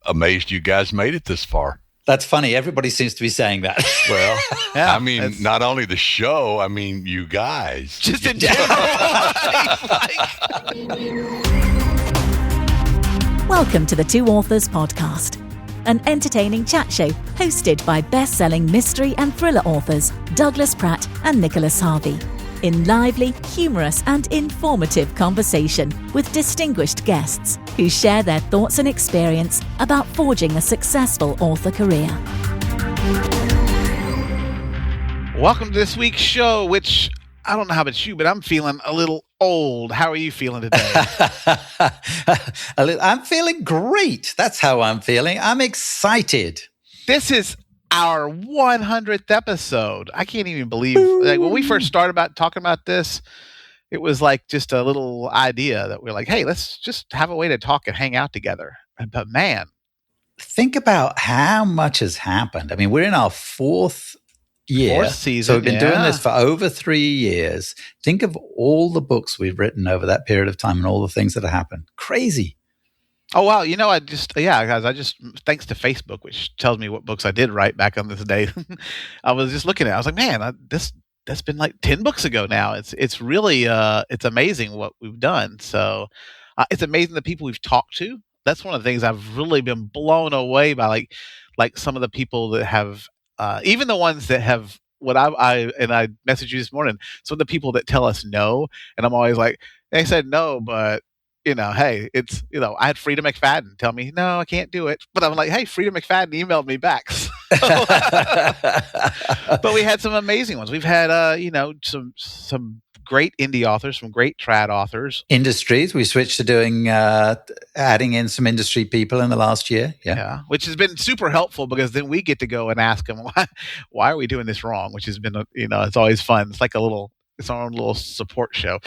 amazed you guys made it this far. That's funny. Everybody seems to be saying that. Well, Yeah, I mean, not only the show, I mean, you guys. just in general. Welcome to the Two Authors Podcast, an entertaining chat show hosted by best-selling mystery and thriller authors Douglas Pratt and Nicholas Harvey, in lively, humorous and informative conversation with distinguished guests who share their thoughts and experience about forging a successful author career. Welcome to this week's show, which I don't know how about you, but I'm feeling a little old. How are you feeling today? I'm feeling great. That's how I'm feeling. I'm excited. This is our 100th episode. I can't even believe, like, when we first started talking about this, it was like just a little idea that we're like, hey, let's just have a way to talk and hang out together. But man, Think about how much has happened. I mean, we're in our fourth year. Fourth season, so we've been doing yeah. this for over 3 years. Think of all the books we've written over that period of time and all the things that have happened. Crazy. oh wow, guys, thanks to Facebook, which tells me what books I did write back on this day. I was just looking at it. I was like, man, that's been like 10 books ago now. It's really it's amazing what we've done. So it's amazing the people we've talked to. That's one of the things I've really been blown away by, like some of the people that have even the ones that have what I messaged you this morning. Some of the people that tell us no, and I'm always like, they said no, but hey, it's, I had Frida McFadden tell me, no, I can't do it. But I'm like, hey, Frida McFadden emailed me back. But we had some amazing ones. We've had, some great indie authors, some great trad authors. Industries. We switched to doing, adding in some industry people in the last year. Yeah. Which has been super helpful because then we get to go and ask them, why are we doing this wrong? Which has been, it's always fun. It's like it's our own little support show.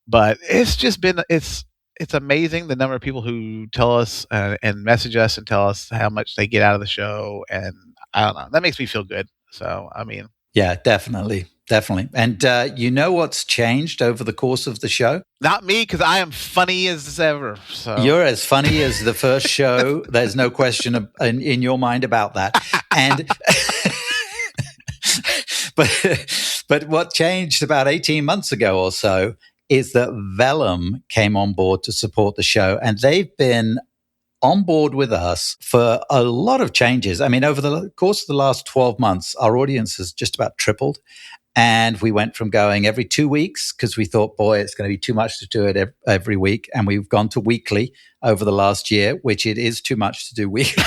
But it's just been, it's amazing the number of people who tell us and message us and tell us how much they get out of the show. And I don't know, that makes me feel good. So, I mean. Yeah, definitely. And you know what's changed over the course of the show? Not me, because I am funny as ever. So. You're as funny as the first show. There's no question in your mind about that. And but what changed about 18 months ago or so is that Vellum came on board to support the show, and they've been on board with us for a lot of changes. I mean, over the course of the last 12 months, our audience has just about tripled. And we went from going every 2 weeks because we thought, boy, it's going to be too much to do it every week. And we've gone to weekly over the last year, which it is too much to do weekly.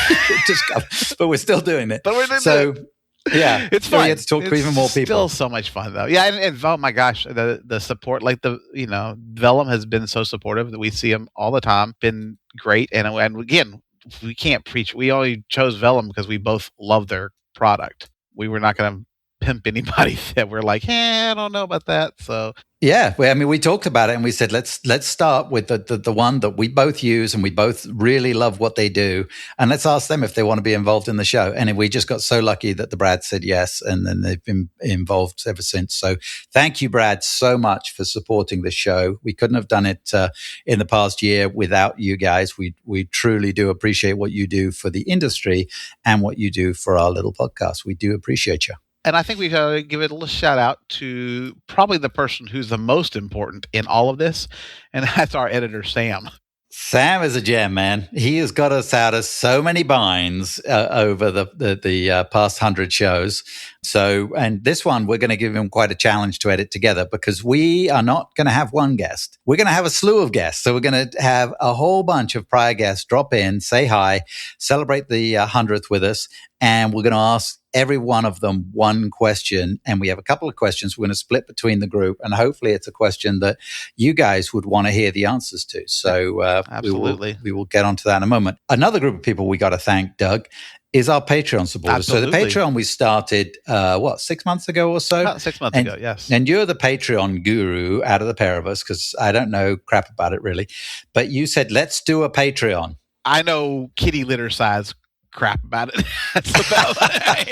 But we're still doing it. But we're doing so, it. Yeah, it's fun. We had to talk to even more people. Still so much fun though. Yeah, and oh my gosh, the support, like Vellum has been so supportive that we see them all the time. Been great, and again, we can't preach. We only chose Vellum because we both love their product. We were not going to pimp anybody that we're like, I don't know about that. So yeah, we talked about it and we said let's start with the one that we both use and we both really love what they do, and let's ask them if they want to be involved in the show. And we just got so lucky that the Brad said yes, and then they've been involved ever since. So thank you, Brad, so much for supporting the show. We couldn't have done it in the past year without you guys. We truly do appreciate what you do for the industry and what you do for our little podcast. We do appreciate you. And I think we've got to give it a little shout out to probably the person who's the most important in all of this, and that's our editor, Sam. Sam is a gem, man. He has got us out of so many binds over the past 100 shows. So, and this one, we're going to give him quite a challenge to edit together because we are not going to have one guest. We're going to have a slew of guests. So we're going to have a whole bunch of prior guests drop in, say hi, celebrate the 100th with us, and we're going to ask every one of them one question. And we have a couple of questions we're going to split between the group. And hopefully it's a question that you guys would want to hear the answers to. So absolutely, we will get onto that in a moment. Another group of people we got to thank, Doug, is our Patreon supporters. Absolutely. So the Patreon we started, 6 months ago or so? About 6 months ago, yes. And you're the Patreon guru out of the pair of us because I don't know crap about it really. But you said, let's do a Patreon. I know kitty litter size crap about it. That's about what I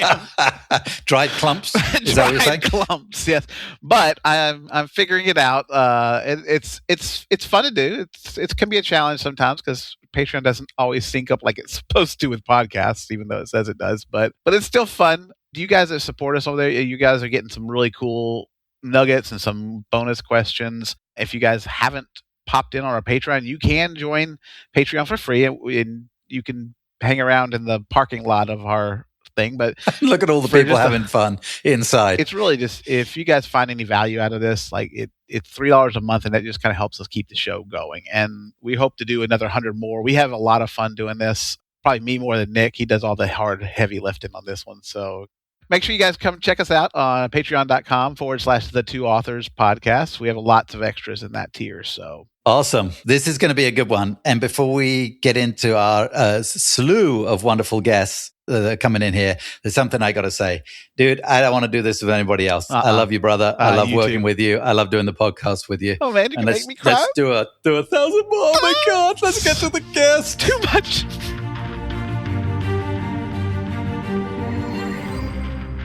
am. Dried clumps? Is that what you're saying? Clumps, yes. But I'm figuring it out. It's fun to do. It can be a challenge sometimes because Patreon doesn't always sync up like it's supposed to with podcasts, even though it says it does. But it's still fun. You guys that support us over there, you guys are getting some really cool nuggets and some bonus questions. If you guys haven't popped in on our Patreon, you can join Patreon for free, and you can hang around in the parking lot of our thing. But look at all the people having fun inside. It's really just, if you guys find any value out of this, like it's $3 a month, and that just kind of helps us keep the show going. And we hope to do another 100 more. We have a lot of fun doing this. Probably me more than Nick. He does all the hard, heavy lifting on this one. So make sure you guys come check us out on patreon.com/the Two Authors podcast. We have lots of extras in that tier. So awesome. This is going to be a good one. And before we get into our slew of wonderful guests that are coming in here, there's something I got to say. Dude, I don't want to do this with anybody else. I love you, brother. I love working with you. I love doing the podcast with you. Oh, man, you can make me cry. Let's do 1,000 more. Oh, my God. Let's get to the guest. Too much.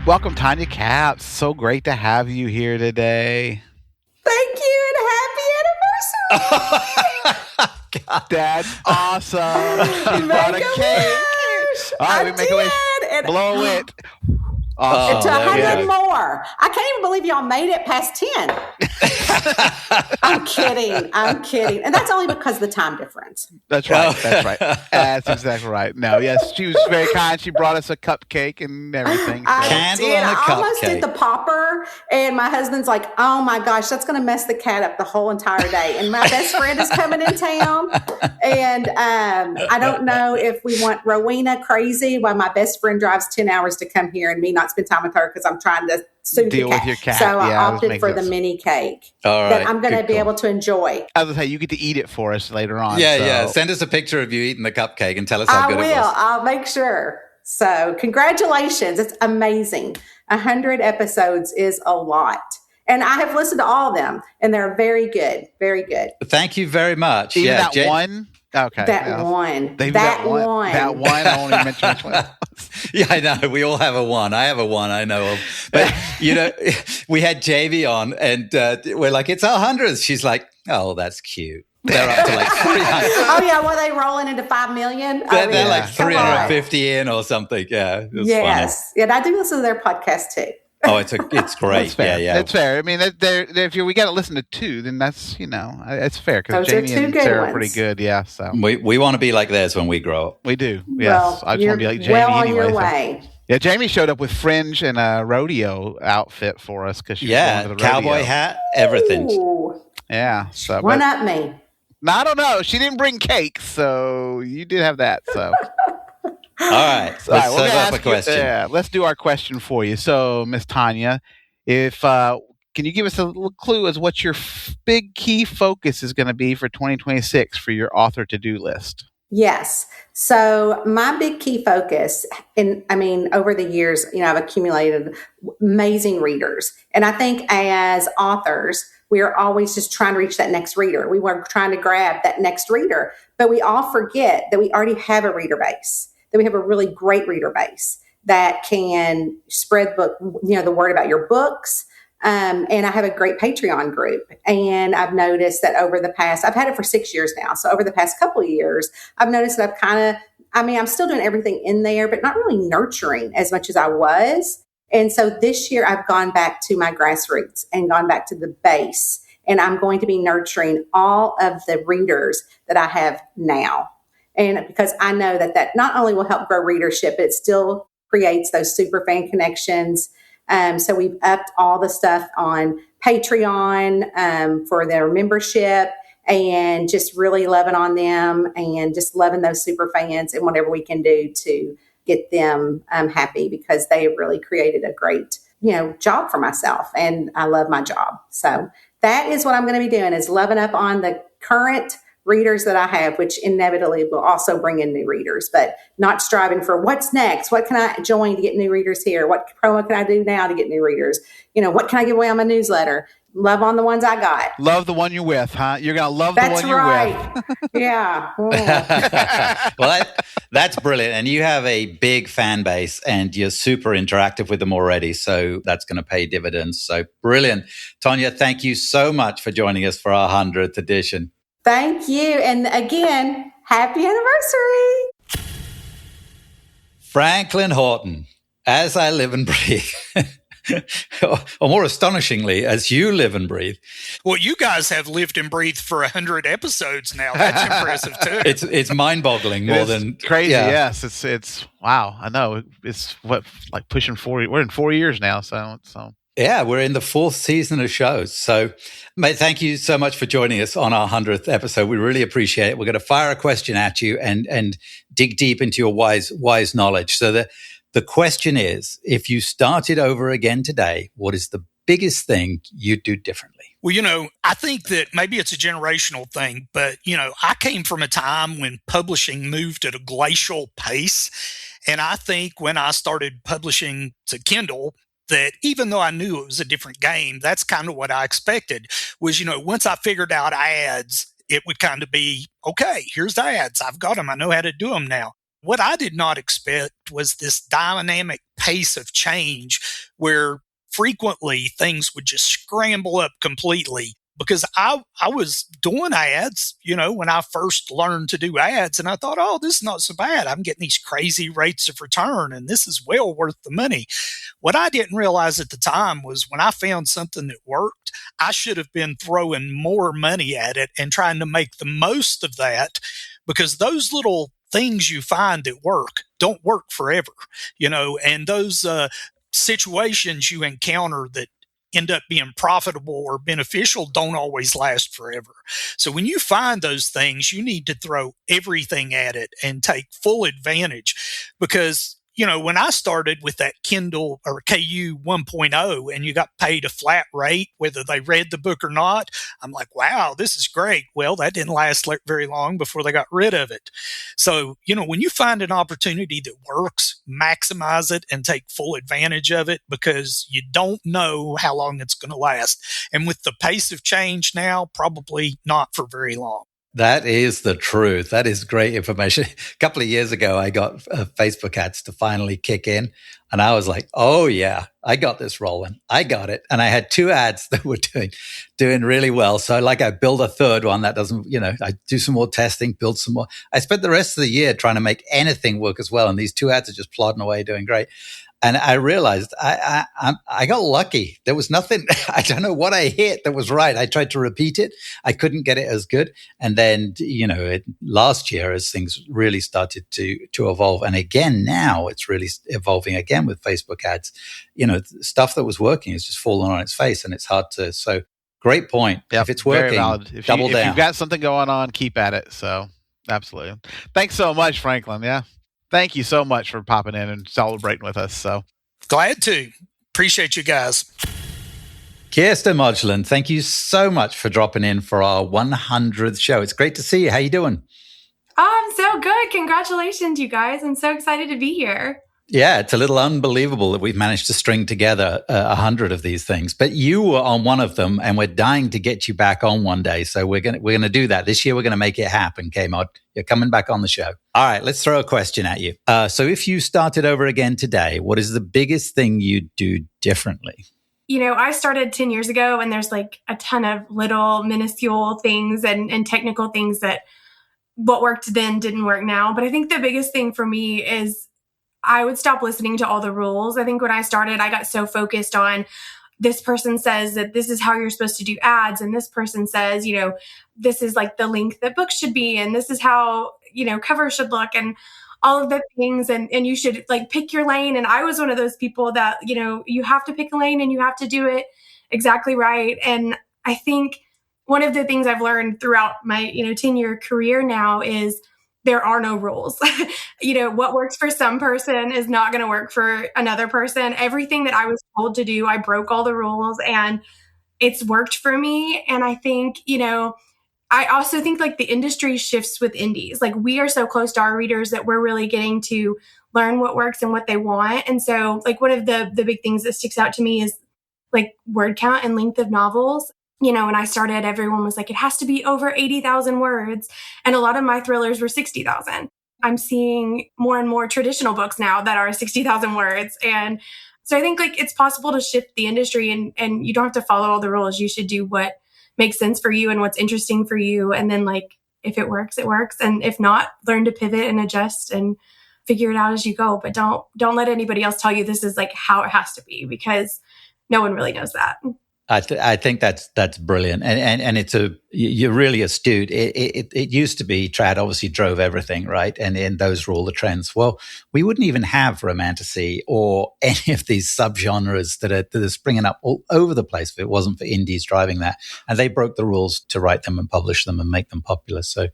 Welcome, Tanya Capps. So great to have you here today. Thank you, and happy anniversary! That's awesome. She brought a cake. All right, we make a wish. Blow it. Awesome. It's 100 more. I can't even believe y'all made it past 10. I'm kidding. And that's only because of the time difference. That's right. That's exactly right. No, yes, she was very kind. She brought us a cupcake and everything. I almost did the popper, and my husband's like, oh my gosh, that's going to mess the cat up the whole entire day. And my best friend is coming in town, and I don't know if we want Rowena crazy while my best friend drives 10 hours to come here and me not spend time with her because I'm trying to deal with your cat. So I opted for the mini cake that I'm going to be able to enjoy. I was going to say, you get to eat it for us later on. Yeah. Send us a picture of you eating the cupcake and tell us how good it was. I'll make sure. So congratulations. It's amazing. 100 episodes is a lot. And I have listened to all of them, and they're very good. Very good. Thank you very much. Even that one? Okay. That one. That one. I won't even mention which one. Yeah, I know. We all have a one. I have a one I know of. But, we had Jamie on, and we're like, it's our 100th. She's like, oh, that's cute. They're up to like 300. Oh, yeah. Were they rolling into 5 million? They're like 350 in or something. Yeah. Yes. Funny. Yeah, I do listen to their podcast too. Oh, it's great. That's fair. Yeah. It's fair. I mean, if we got to listen to two, then that's, it's fair because Jamie and Sarah are pretty good. Yeah. So we want to be like theirs when we grow up. We do. Yes. Well, I just want to be like Jamie on anyway. Your way. Yeah. Jamie showed up with fringe and a rodeo outfit for us because she was going to the rodeo. Cowboy hat, everything. Ooh. Yeah. So one up me. No, I don't know. She didn't bring cake, so you did have that. So. All right. Let's serve up a question. Let's do our question for you. So, Miss Tanya, can you give us a little clue as what your big key focus is going to be for 2026 for your author to-do list? Yes. So my big key focus, over the years, I've accumulated amazing readers. And I think as authors, we are always just trying to reach that next reader. We were trying to grab that next reader, but we all forget that we already have a reader base, that we have a really great reader base that can spread the word about your books. And I have a great Patreon group. And I've noticed that I've had it for 6 years now. So over the past couple of years, I've noticed that I'm still doing everything in there, but not really nurturing as much as I was. And so this year I've gone back to my grassroots and gone back to the base. And I'm going to be nurturing all of the readers that I have now. And because I know that not only will help grow readership, it still creates those super fan connections. So we've upped all the stuff on Patreon for their membership and just really loving on them and just loving those super fans and whatever we can do to get them happy because they have really created a great, job for myself. And I love my job. So that is what I'm going to be doing, is loving up on the current readers that I have, which inevitably will also bring in new readers, but not striving for what's next. What can I join to get new readers here? What promo can I do now to get new readers? What can I give away on my newsletter? love on the ones I got. Love the one you're with, huh? You're going to love That's the one you're right. with. Yeah. Well, that's brilliant. And you have a big fan base and you're super interactive with them already. So that's going to pay dividends. So brilliant. Tonya, thank you so much for joining us for our 100th edition. Thank you. And again, happy anniversary. Franklin Horton, as I live and breathe. Or more astonishingly, as you live and breathe. Well, you guys have lived and breathed for 100 episodes now. That's impressive too. It's mind-boggling more than crazy. Yeah. Yes, it's wow. I know it's like pushing 4. We're in 4 years now, so. Yeah, we're in the 4th season of shows. So, mate, thank you so much for joining us on our 100th episode. We really appreciate it. We're going to fire a question at you and dig deep into your wise knowledge. So the question is, if you started over again today, what is the biggest thing you'd do differently? Well, I think that maybe it's a generational thing, but, I came from a time when publishing moved at a glacial pace. And I think when I started publishing to Kindle, that even though I knew it was a different game, that's kind of what I expected was, once I figured out ads, it would kind of be, okay, here's the ads. I've got them. I know how to do them now. What I did not expect was this dynamic pace of change where frequently things would just scramble up completely because I was doing ads, when I first learned to do ads, and I thought, oh, this is not so bad. I'm getting these crazy rates of return, and this is well worth the money. What I didn't realize at the time was when I found something that worked, I should have been throwing more money at it and trying to make the most of that because those little things you find that work don't work forever, and those situations you encounter that end up being profitable or beneficial don't always last forever. So when you find those things, you need to throw everything at it and take full advantage because when I started with that Kindle or KU 1.0 and you got paid a flat rate, whether they read the book or not, I'm like, wow, this is great. Well, that didn't last very long before they got rid of it. So, when you find an opportunity that works, maximize it and take full advantage of it because you don't know how long it's going to last. And with the pace of change now, probably not for very long. That is the truth. That is great information. A couple of years ago, I got Facebook ads to finally kick in. And I was like, oh, yeah, I got this rolling. I got it. And I had 2 ads that were doing really well. So I build a third one that doesn't, I do some more testing, build some more. I spent the rest of the year trying to make anything work as well. And these 2 ads are just plodding away, doing great. And I realized I got lucky. There was nothing, I don't know what I hit that was right. I tried to repeat it. I couldn't get it as good. And then, last year as things really started to evolve. And again, now it's really evolving again with Facebook ads. Stuff that was working is just falling on its face and it's hard to. So great point. Yep, if it's working, double down. If you've got something going on, keep at it. So absolutely. Thanks so much, Franklin. Yeah. Thank you so much for popping in and celebrating with us. So glad to. Appreciate you guys. Kirsten Modulin, thank you so much for dropping in for our 100th show. It's great to see you. How you doing? Oh, I'm so good. Congratulations, you guys. I'm so excited to be here. Yeah, it's a little unbelievable that we've managed to string together 100 of these things. But you were on one of them, and we're dying to get you back on one day. So we're gonna do that this year. We're gonna make it happen. K-Mod, you're coming back on the show. All right, let's throw a question at you. So if you started over again today, what is the biggest thing you'd do differently? I started 10 years ago, and there's a ton of little minuscule things and technical things that what worked then didn't work now. But I think the biggest thing for me is I would stop listening to all the rules. I think when I started, I got so focused on this person says that this is how you're supposed to do ads. And this person says, this is the length that books should be. And this is how, covers should look and all of the things. And you should pick your lane. And I was one of those people that, you have to pick a lane and you have to do it exactly right. And I think one of the things I've learned throughout my, 10-year career now is there are no rules. What works for some person is not going to work for another person. Everything that I was told to do, I broke all the rules and it's worked for me. And I think, I also think the industry shifts with indies. We are so close to our readers that we're really getting to learn what works and what they want. And so one of the big things that sticks out to me is like word count and length of novels. You know, when I started, everyone was like, it has to be over 80,000 words. And a lot of my thrillers were 60,000. I'm seeing more and more traditional books now that are 60,000 words. And so I think like it's possible to shift the industry, and you don't have to follow all the rules. You should do what makes sense for you and what's interesting for you. And then like, if it works, it works. And if not, learn to pivot and adjust and figure it out as you go. But don't let anybody else tell you this is like how it has to be, because no one really knows that. I think that's brilliant, and you're really astute. It used to be trad obviously drove everything, right, and those were all the trends. Well, we wouldn't even have romantasy or any of these subgenres that are springing up all over the place if it wasn't for indies driving that. And they broke the rules to write them and publish them and make them popular. So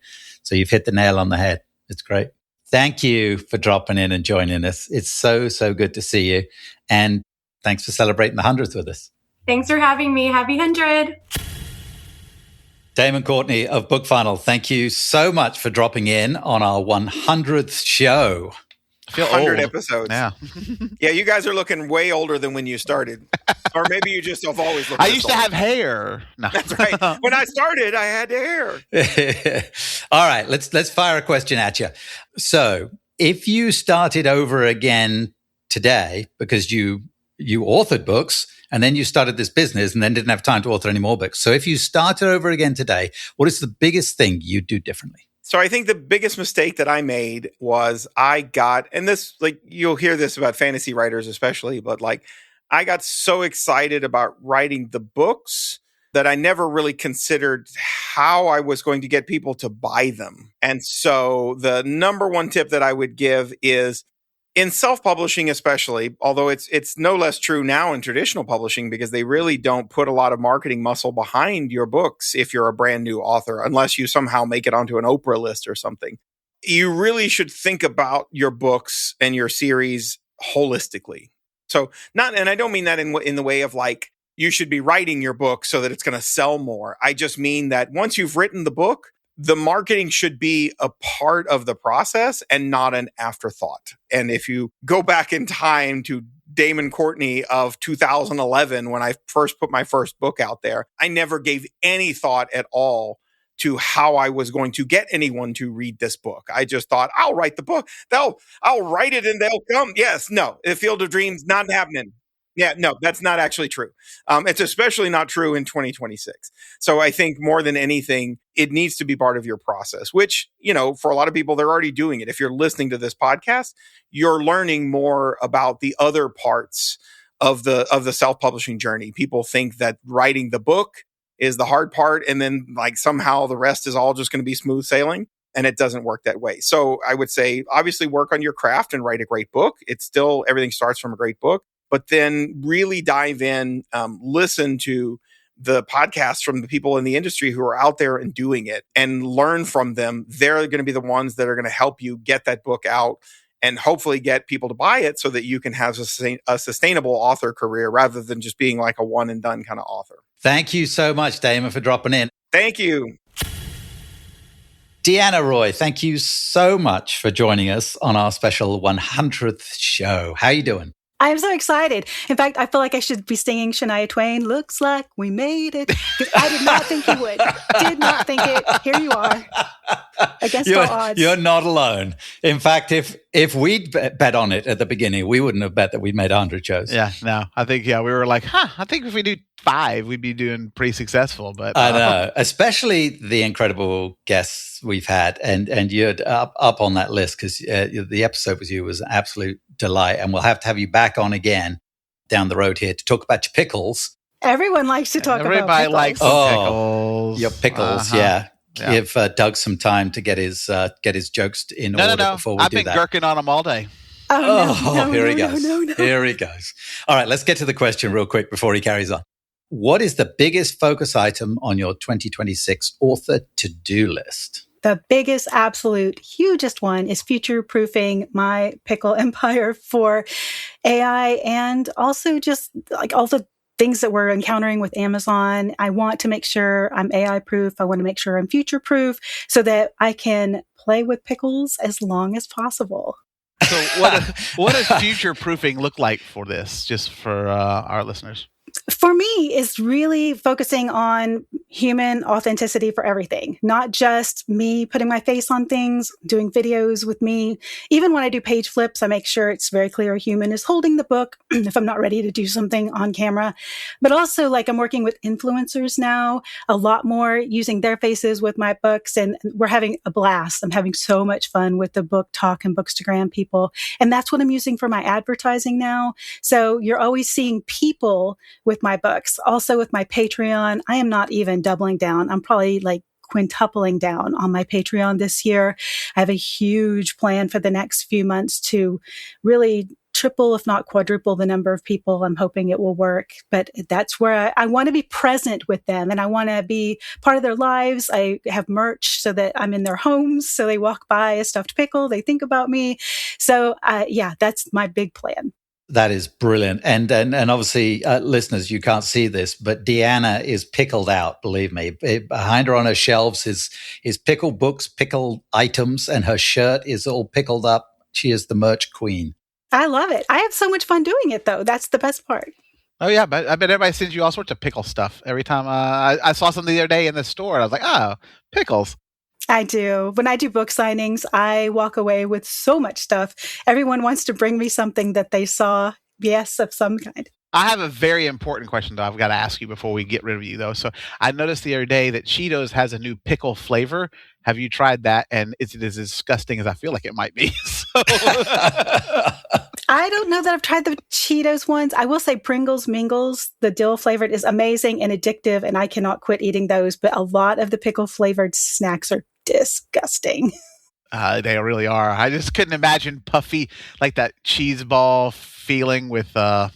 you've hit the nail on the head. It's great. Thank you for dropping in and joining us. It's so good to see you, and thanks for celebrating the 100th with us. Thanks for having me. Happy 100. Damon Courtney of Book Funnel, thank you so much for dropping in on our 100th show. I feel 100 old. episodes. Yeah. Yeah, you guys are looking way older than when you started. Or maybe you just have always looked I this used to old. have hair. No. That's right. When I started, I had hair. All right, let's fire a question at you. So if you started over again today because you authored books and then you started this business and then didn't have time to author any more books. So if you started over again today, what is the biggest thing you'd do differently? So I think the biggest mistake that I made was and this, like, you'll hear this about fantasy writers especially, but like, I got so excited about writing the books that I never really considered how I was going to get people to buy them. And so the number one tip that I would give is, in self-publishing especially, although it's no less true now in traditional publishing, because they really don't put a lot of marketing muscle behind your books if you're a brand new author, unless you somehow make it onto an Oprah list or something. You really should think about your books and your series holistically. So and I don't mean that in the way of like, you should be writing your book so that it's going to sell more. I just mean that once you've written the book, the marketing should be a part of the process and not an afterthought. And if you go back in time to Damon Courtney of 2011, when I first put my first book out there, I never gave any thought at all to how I was going to get anyone to read this book. I just thought, I'll write the book. I'll write it and they'll come. Yes, no, the Field of Dreams, not happening. Yeah, no, that's not actually true. It's especially not true in 2026. So I think more than anything, it needs to be part of your process, which, you know, for a lot of people, they're already doing it. If you're listening to this podcast, you're learning more about the other parts of the self-publishing journey. People think that writing the book is the hard part, and then like somehow the rest is all just going to be smooth sailing. And it doesn't work that way. So I would say, obviously, work on your craft and write a great book. It's still, everything starts from a great book. But then really dive in, listen to the podcasts from the people in the industry who are out there and doing it, and learn from them. They're going to be the ones that are going to help you get that book out and hopefully get people to buy it so that you can have a sustainable author career rather than just being like a one and done kind of author. Thank you so much, Damon, for dropping in. Thank you. Deanna Roy, thank you so much for joining us on our special 100th show. How are you doing? I'm so excited. In fact, I feel like I should be singing Shania Twain, "Looks like we made it." I did not think you would. Did not think it. Here you are. Against all odds. You're not alone. In fact, if we'd bet on it at the beginning, we wouldn't have bet that we'd made 100 shows. Yeah, no. I think, we were like, I think if we do 5, we'd be doing pretty successful. But I know, especially the incredible guests we've had. And you're up on that list because the episode with you was an absolute delight. And we'll have to have you back on again down the road here to talk about your pickles. Everyone likes to talk about pickles. Everybody likes pickles. Your pickles, yeah. Give Doug some time to get his jokes in order before we do that. I've been gherkin on them all day. Here he goes. Here he goes. All right, let's get to the question real quick before he carries on. What is the biggest focus item on your 2026 author to-do list? The biggest, absolute, hugest one is future-proofing my pickle empire for AI, and also just like all the things that we're encountering with Amazon. I want to make sure I'm AI proof. I want to make sure I'm future proof so that I can play with pickles as long as possible. So what does future proofing look like for this, just for our listeners? For me, it's really focusing on human authenticity for everything, not just me putting my face on things, doing videos with me. Even when I do page flips, I make sure it's very clear a human is holding the book if I'm not ready to do something on camera. But also, like, I'm working with influencers now a lot more, using their faces with my books, and we're having a blast. I'm having so much fun with the book talk and Bookstagram people. And that's what I'm using for my advertising now. So you're always seeing people with my books. Also with my Patreon, I am not even doubling down. I'm probably like quintupling down on my Patreon this year. I have a huge plan for the next few months to really triple, if not quadruple, the number of people. I'm hoping it will work. But that's where I want to be present with them, and I want to be part of their lives. I have merch so that I'm in their homes. So they walk by a stuffed pickle, they think about me. So yeah, that's my big plan. That is brilliant. And obviously, listeners, you can't see this, but Deanna is pickled out, believe me. Behind her on her shelves is pickled books, pickled items, and her shirt is all pickled up. She is the merch queen. I love it. I have so much fun doing it, though. That's the best part. Oh, yeah, but I bet everybody sends you all sorts of pickle stuff. Every time I saw something the other day in the store, and I was like, oh, pickles. I do. When I do book signings, I walk away with so much stuff. Everyone wants to bring me something that they saw, yes, of some kind. I have a very important question, though, I've got to ask you before we get rid of you, though. So I noticed the other day that Cheetos has a new pickle flavor. Have you tried that? And is it as disgusting as I feel like it might be? So I don't know that I've tried the Cheetos ones. I will say Pringles Mingles, the dill flavored, is amazing and addictive, and I cannot quit eating those. But a lot of the pickle flavored snacks are disgusting. They really are. I just couldn't imagine puffy, like that cheese ball feeling with the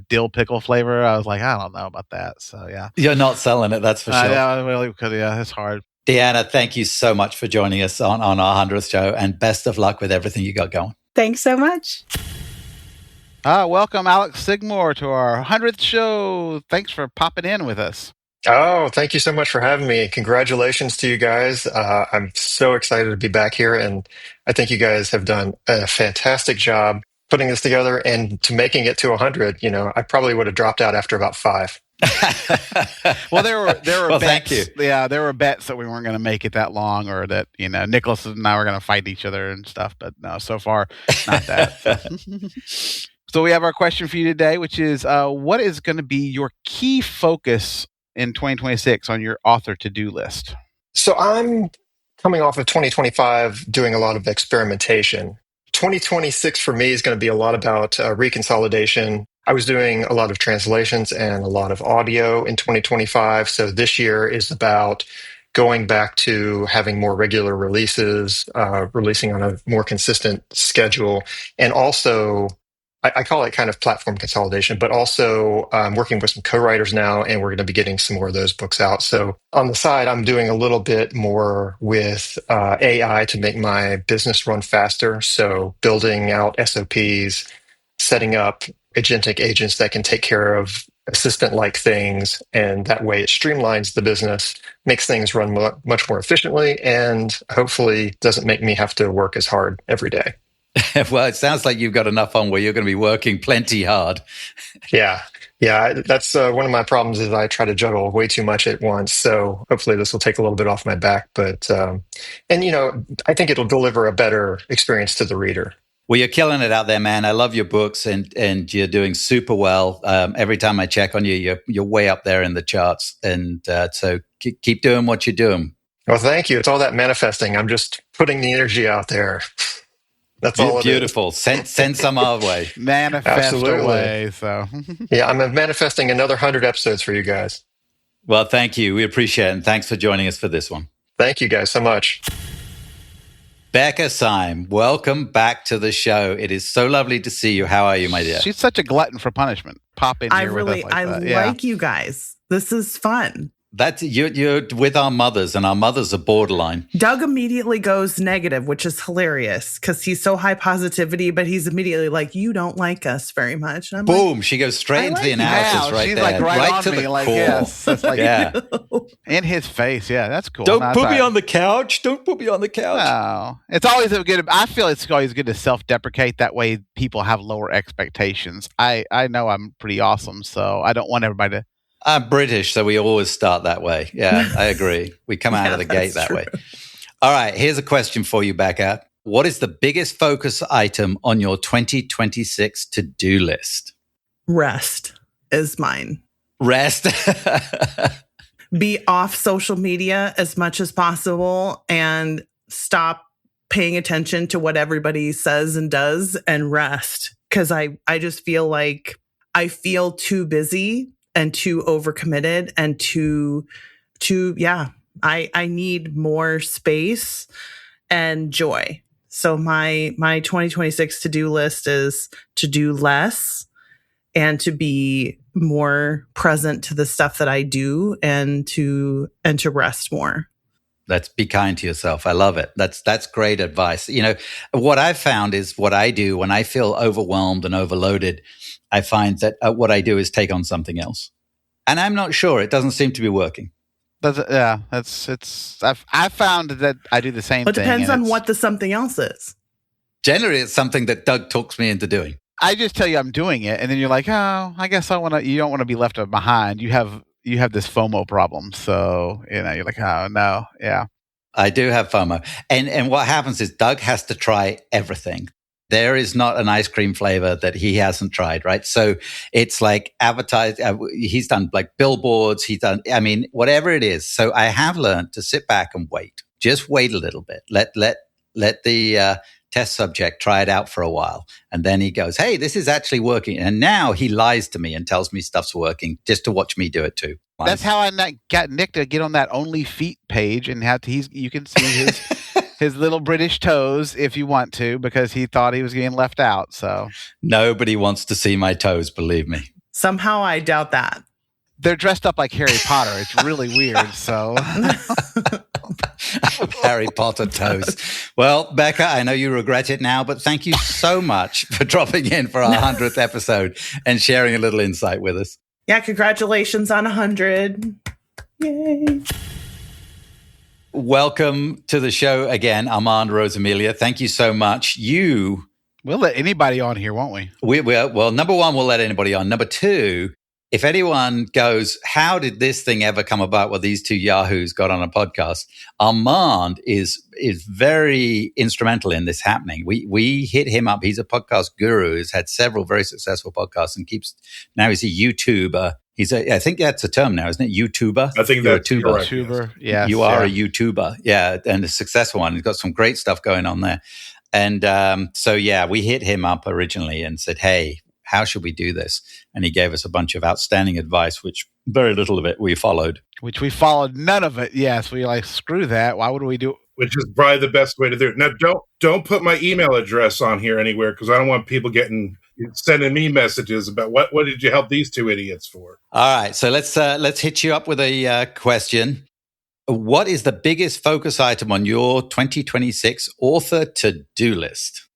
dill pickle flavor. I was like, I don't know about that. So yeah, you're not selling it, that's for sure. Yeah, really, because yeah, it's hard. Deanna, thank you so much for joining us on our 100th show, and best of luck with everything you got going. Thanks so much. Welcome, Alex Sigmore, to our 100th show. Thanks for popping in with us. Oh, thank you so much for having me. Congratulations to you guys. I'm so excited to be back here, and I think you guys have done a fantastic job putting this together and to making it to 100. You know, I probably would have dropped out after about 5. Well, there were well, bets. Thank you. Yeah, there were bets that we weren't going to make it that long, or that Nicholas and I were going to fight each other and stuff. But no, so far not that. So we have our question for you today, which is, what is going to be your key focus in 2026 on your author to-do list? So I'm coming off of 2025 doing a lot of experimentation. 2026 for me is going to be a lot about reconsolidation. I was doing a lot of translations and a lot of audio in 2025. So this year is about going back to having more regular releases, releasing on a more consistent schedule, and also I call it kind of platform consolidation, but also working with some co-writers now, and we're going to be getting some more of those books out. So on the side, I'm doing a little bit more with AI to make my business run faster. So building out SOPs, setting up agentic agents that can take care of assistant-like things, and that way it streamlines the business, makes things run much more efficiently, and hopefully doesn't make me have to work as hard every day. Well, it sounds like you've got enough on where you're going to be working plenty hard. Yeah. That's one of my problems is I try to juggle way too much at once. So hopefully this will take a little bit off my back. But, I think it'll deliver a better experience to the reader. Well, you're killing it out there, man. I love your books, and you're doing super well. Every time I check on you, you're way up there in the charts. And so keep doing what you're doing. Well, thank you. It's all that manifesting. I'm just putting the energy out there. That's all it beautiful. Send some our way. Manifest away. So yeah, I'm manifesting another 100 episodes for you guys. Well, thank you. We appreciate it. And thanks for joining us for this one. Thank you guys so much. Becca Syme, welcome back to the show. It is so lovely to see you. How are you, my dear? She's such a glutton for punishment. Pop in here with us like that. I like you guys. This is fun. That's you're with our mothers, and our mothers are borderline. Doug immediately goes negative, which is hilarious because he's so high positivity, but he's immediately like, "You don't like us very much." And I'm Boom! She goes straight into the analysis right she's there, like right on to me, the like core. yes, that's like Yeah. in his face. Yeah, that's cool. Don't put me on the couch. Don't put me on the couch. No, it's always a good. I feel it's always good to self-deprecate. That way, people have lower expectations. I know I'm pretty awesome, so I don't want everybody to. I'm British, so we always start that way. Yeah, I agree. We come out of the gate that way. All right, here's a question for you, Becca. What is the biggest focus item on your 2026 to-do list? Rest is mine. Rest. Be off social media as much as possible and stop paying attention to what everybody says and does and rest. Because I just feel like I feel too busy and too overcommitted and I need more space and joy. So my 2026 to-do list is to do less and to be more present to the stuff that I do and to rest more. Let's be kind to yourself. I love it. That's great advice. You know, what I've found is what I do when I feel overwhelmed and overloaded, I find that what I do is take on something else. And I'm not sure. It doesn't seem to be working. I've found that I do the same thing. It depends on what the something else is. Generally, it's something that Doug talks me into doing. I just tell you I'm doing it, and then you're like, oh, I guess I want to. You don't want to be left behind. You have this FOMO problem, so you're like, oh no, yeah. I do have FOMO, and what happens is Doug has to try everything. There is not an ice cream flavor that he hasn't tried, right? So it's like advertised. He's done like billboards. He's done, I mean, whatever it is. So I have learned to sit back and wait. Just wait a little bit. Let the test subject try it out for a while. And then he goes, hey, this is actually working. And now he lies to me and tells me stuff's working just to watch me do it too. That's how I got Nick to get on that Only Feet page and you can see his his little British toes if you want to, because he thought he was getting left out. So nobody wants to see my toes, believe me. Somehow I doubt that. They're dressed up like Harry Potter. It's really weird. So Harry Potter toes. Well, Becca, I know you regret it now, but thank you so much for dropping in for our 100th episode and sharing a little insight with us. Yeah, congratulations on 100. Yay. Welcome to the show again, Armand Rosamilia. Thank you so much. We'll let anybody on here, won't we? Well, number one, we'll let anybody on. Number two, if anyone goes, how did this thing ever come about where these two yahoos got on a podcast? Armand is very instrumental in this happening. We hit him up. He's a podcast guru. He's had several very successful podcasts and now he's a YouTuber. I think that's a term now, isn't it? YouTuber? I think that's correct. YouTuber. Yes, you are a YouTuber. Yeah, and a successful one. He's got some great stuff going on there. And we hit him up originally and said, hey, how should we do this? And he gave us a bunch of outstanding advice, which very little of it we followed. Which we followed none of it. Yes, we screw that. Why would we do it? Which is probably the best way to do it. Now, don't put my email address on here anywhere, because I don't want people sending me messages about what did you help these two idiots for? All right, so let's hit you up with a question. What is the biggest focus item on your 2026 author to-do list?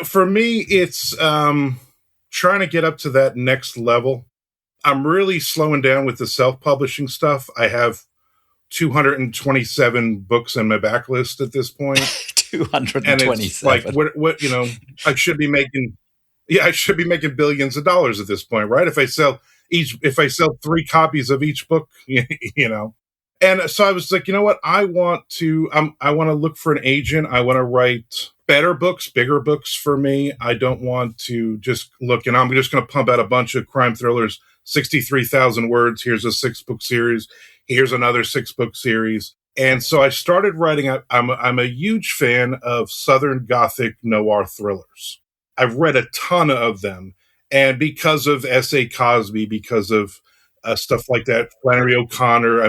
For me, it's trying to get up to that next level. I'm really slowing down with the self-publishing stuff. I have 227 books in my backlist at this point. 227. And it's like, what I should be making. Yeah, I should be making billions of dollars at this point, right? If I sell 3 copies of each book, And so I was like, you know what? I want to look for an agent. I want to write better books, bigger books for me. I don't want to just look, and I'm just going to pump out a bunch of crime thrillers, 63,000 words. Here's a 6-book series. Here's another 6-book series. And so I started writing. I'm a huge fan of Southern Gothic noir thrillers. I've read a ton of them. And because of S.A. Cosby, because of stuff like that, Flannery O'Connor,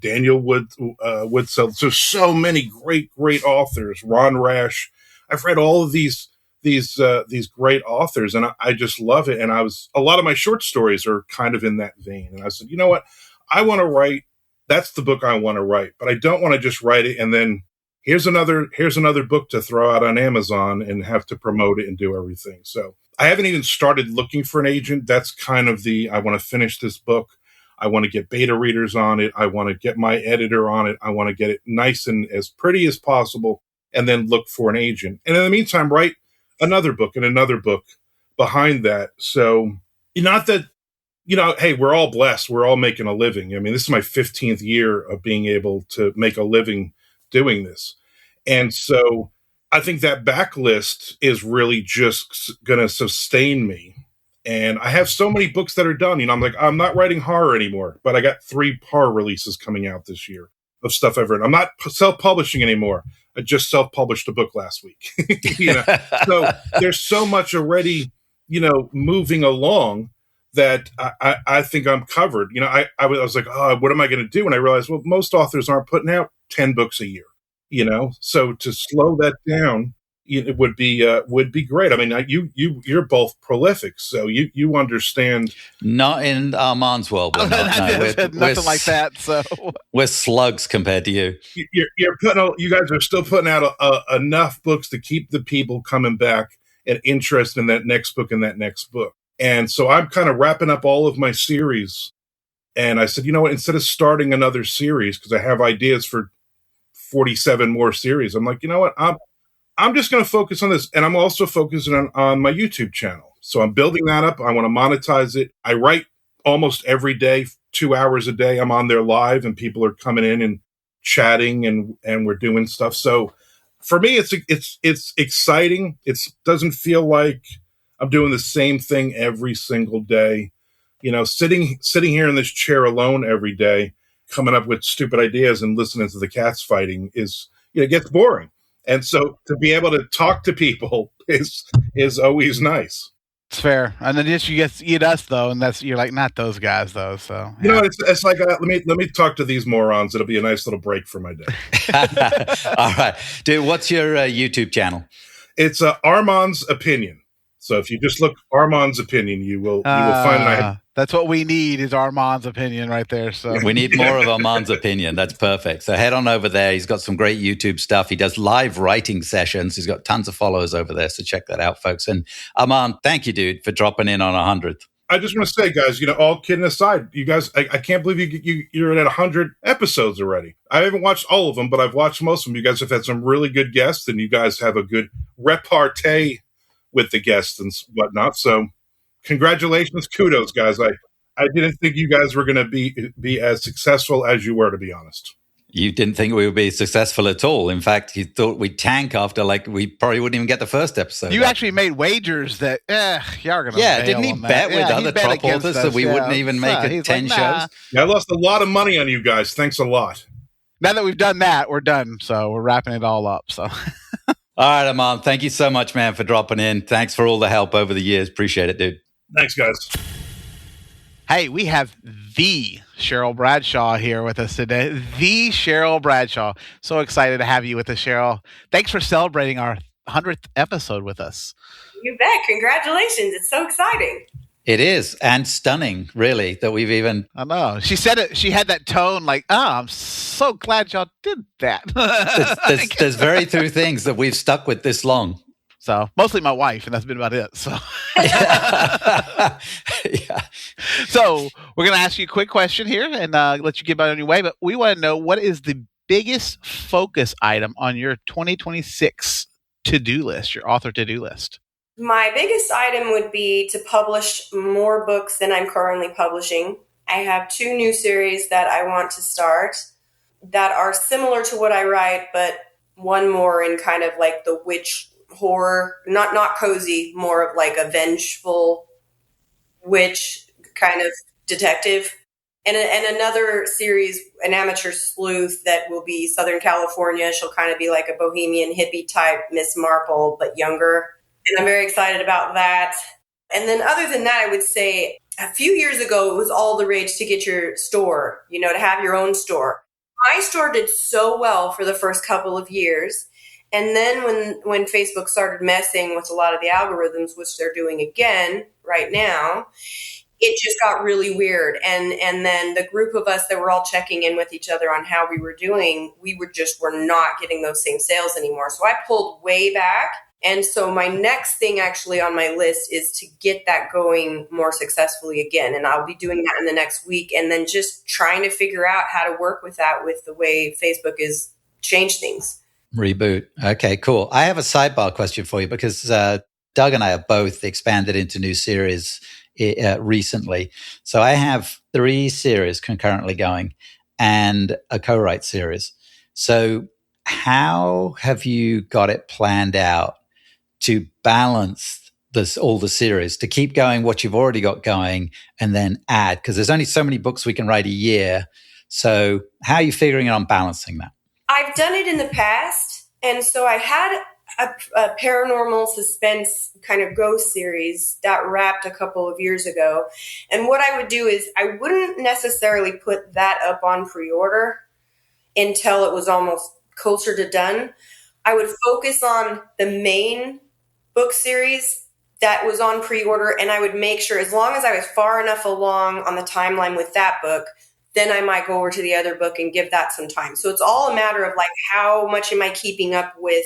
Daniel Woodsell. So many great authors. Ron Rash. I've read all of these great authors, and I just love it. And a lot of my short stories are kind of in that vein. And I said, you know what? I want to write that's the book I want to write. But I don't want to just write it and then here's another book to throw out on Amazon and have to promote it and do everything. So I haven't even started looking for an agent. That's kind of I want to finish this book. I want to get beta readers on it. I want to get my editor on it. I want to get it nice and as pretty as possible and then look for an agent. And in the meantime, write another book and another book behind that. So not that, hey, we're all blessed. We're all making a living. I mean, this is my 15th year of being able to make a living doing this. And so I think that backlist is really just going to sustain me. And I have so many books that are done. I'm not writing horror anymore, but I got 3 horror releases coming out this year of stuff I've written. I'm not self-publishing anymore. I just self-published a book last week. So there's so much already, moving along that I think I'm covered. I was like, oh, what am I going to do? And I realized, well, most authors aren't putting out 10 books a year, so to slow that down, it would be great. I mean, you're both prolific, so you understand. Not in Armand's world. We're not. No, nothing like that. So we're slugs compared to you. You guys are still putting out enough books to keep the people coming back and interested in that next book and that next book. And so I'm kind of wrapping up all of my series. And I said, you know what, instead of starting another series, because I have ideas for 47 more series, I'm like, you know what, I'm just going to focus on this. And I'm also focusing on my YouTube channel. So I'm building that up. I want to monetize it. I write almost every day, 2 hours a day. I'm on there live and people are coming in and chatting and we're doing stuff. So for me, it's exciting. It doesn't feel like I'm doing the same thing every single day. Sitting here in this chair alone every day, coming up with stupid ideas and listening to the cats fighting it gets boring. And so to be able to talk to people is always nice. It's fair. And then you get eat us though, and you're like, not those guys though. So yeah. It's like let me talk to these morons. It'll be a nice little break for my day. All right, dude. What's your YouTube channel? It's Armand's Opinion. So if you just look Armand's Opinion, you will find. That's what we need is Armand's Opinion right there. So we need more of Armand's Opinion. That's perfect. So head on over there. He's got some great YouTube stuff. He does live writing sessions. He's got tons of followers over there. So check that out, folks. And Armand, thank you, dude, for dropping in on 100th. I just want to say, guys, all kidding aside, you guys, I can't believe you're at 100 episodes already. I haven't watched all of them, but I've watched most of them. You guys have had some really good guests, and you guys have a good repartee with the guests and whatnot. So congratulations, kudos, guys. I didn't think you guys were going to be as successful as you were, to be honest. You didn't think we would be successful at all. In fact, you thought we'd tank after we probably wouldn't even get the first episode. You actually made wagers that, y'all are going to Yeah, didn't he bet with other top authors that we wouldn't even make 10 shows? Yeah, I lost a lot of money on you guys. Thanks a lot. Now that we've done that, we're done. So we're wrapping it all up. So... All right, Armand, thank you so much, man, for dropping in. Thanks for all the help over the years. Appreciate it, dude. Thanks, guys. Hey, we have the Cheryl Bradshaw here with us today. The Cheryl Bradshaw. So excited to have you with us, Cheryl. Thanks for celebrating our 100th episode with us. You bet. Congratulations. It's so exciting. It is, and stunning, really, that we've even... I know. She said it. She had that tone like, I'm so glad y'all did that. there's very few things that we've stuck with this long. So, mostly my wife, and that's been about it. So, yeah. So we're going to ask you a quick question here and let you get on your way. But we want to know, what is the biggest focus item on your 2026 to-do list, your author to-do list? My biggest item would be to publish more books than I'm currently publishing. I have 2 new series that I want to start that are similar to what I write, but one more in kind of like the witch horror, not cozy, more of like a vengeful witch kind of detective. And another series, an amateur sleuth that will be Southern California. She'll kind of be like a bohemian hippie type Miss Marple, but younger. And I'm very excited about that. And then other than that, I would say a few years ago, it was all the rage to get your store, to have your own store. My store did so well for the first couple of years. And then when Facebook started messing with a lot of the algorithms, which they're doing again right now, it just got really weird. And then the group of us that were all checking in with each other on how we were doing, were not getting those same sales anymore. So I pulled way back. And so my next thing actually on my list is to get that going more successfully again. And I'll be doing that in the next week, and then just trying to figure out how to work with that with the way Facebook has changed things. Reboot. Okay, cool. I have a sidebar question for you because Doug and I have both expanded into new series recently. So I have 3 series concurrently going and a co-write series. So how have you got it planned out to balance all the series, to keep going what you've already got going and then add? Because there's only so many books we can write a year. So how are you figuring it on balancing that? I've done it in the past. And so I had a paranormal suspense kind of ghost series that wrapped a couple of years ago. And what I would do is I wouldn't necessarily put that up on pre-order until it was almost closer to done. I would focus on the main book series that was on pre-order, and I would make sure, as long as I was far enough along on the timeline with that book, then I might go over to the other book and give that some time. So it's all a matter of like, how much am I keeping up with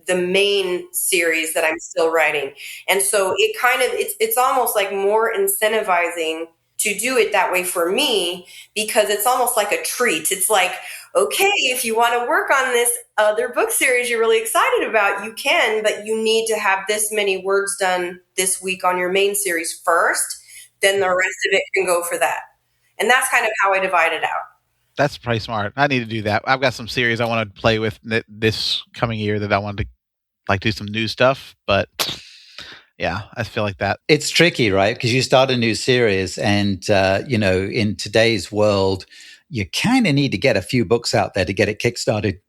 the main series that I'm still writing? And so it kind of, it's almost like more incentivizing to do it that way for me, because it's almost like a treat. It's like, okay, if you want to work on this other book series you're really excited about, you can, but you need to have this many words done this week on your main series first, then the rest of it can go for that. And that's kind of how I divide it out. That's pretty smart. I need to do that. I've got some series I want to play with this coming year that I want to like do some new stuff, but yeah, I feel like that. It's tricky, right? Because you start a new series and, in today's world, you kind of need to get a few books out there to get it kickstarted.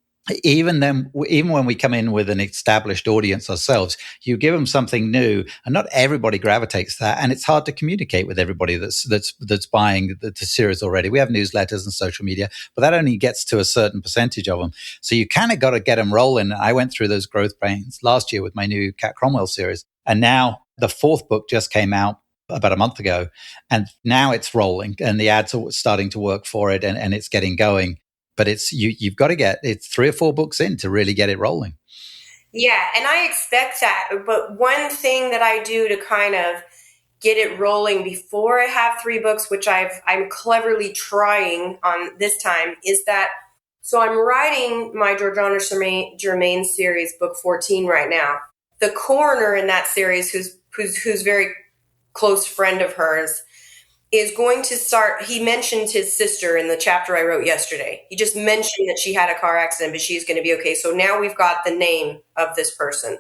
Even when we come in with an established audience ourselves, you give them something new, and not everybody gravitates to that, and it's hard to communicate with everybody that's buying the series already. We have newsletters and social media, but that only gets to a certain percentage of them. So you kind of got to get them rolling. I went through those growth pains last year with my new Cat Cromwell series, and now the 4th book just came out about a month ago, and now it's rolling, and the ads are starting to work for it, and it's getting going. But you've got to get 3 or 4 books in to really get it rolling. Yeah, and I expect that. But one thing that I do to kind of get it rolling before I have 3 books, which I'm cleverly trying on this time, is that, so I'm writing my Georgiana Germain series, book 14 right now. The coroner in that series, who's very close friend of hers, is going to start. He mentioned his sister in the chapter I wrote yesterday. He just mentioned that she had a car accident, but she's going to be okay. So now we've got the name of this person.